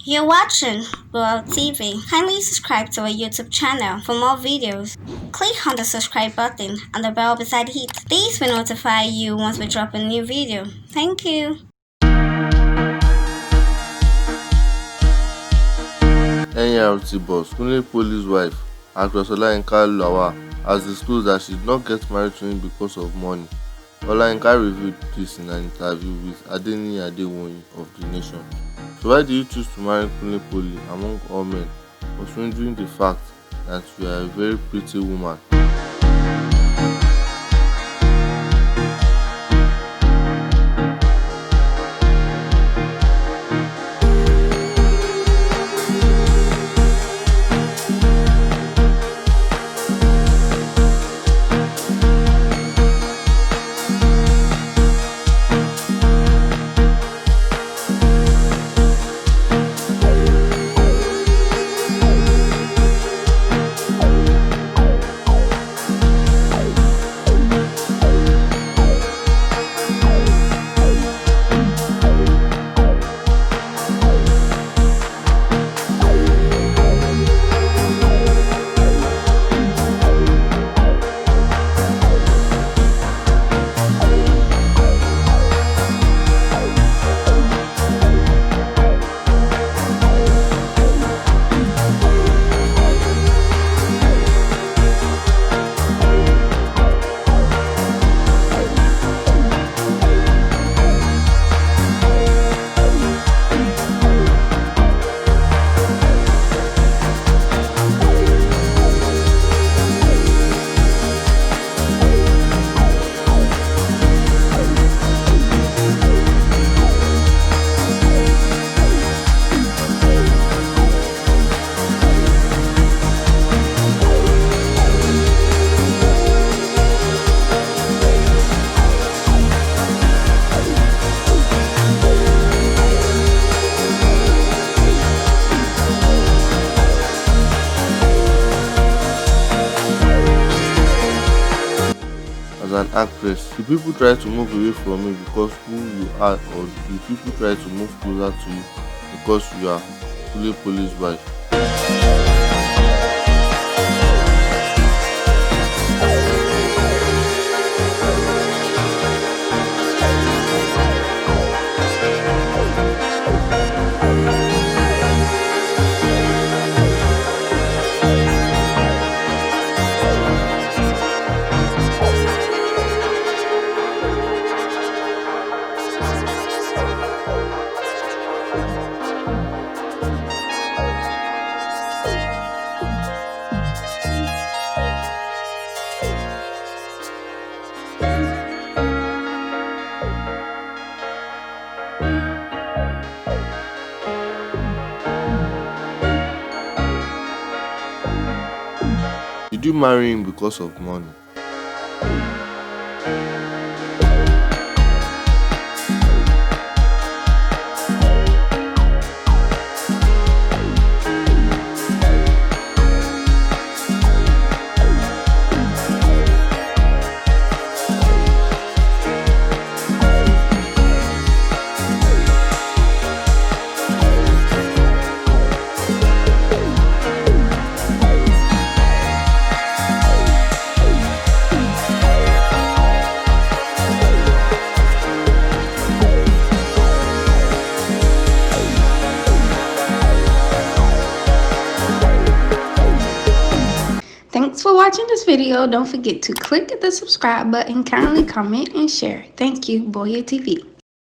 You're watching World TV. Kindly subscribe to our YouTube channel for more videos. Click on the subscribe button and the bell beside it. These will notify you once we drop a new video. Thank you. NRT boss Kunle Poli's wife, actress Olayinka has disclosed that she did not get married to him because of money. Olayinka revealed this in an interview with Adeniyi Adewonyi of The Nation. So why do you choose to marry Kunle Poli among all men, considering the fact that you are a very pretty woman? As an actress, do people try to move away from you because who you are, or do people try to move closer to you because you are Kunle Poli's wife? Did you marry him because of money? Thanks for watching this video. Don't forget to click the subscribe button, kindly comment and share. Thank you, Boya TV.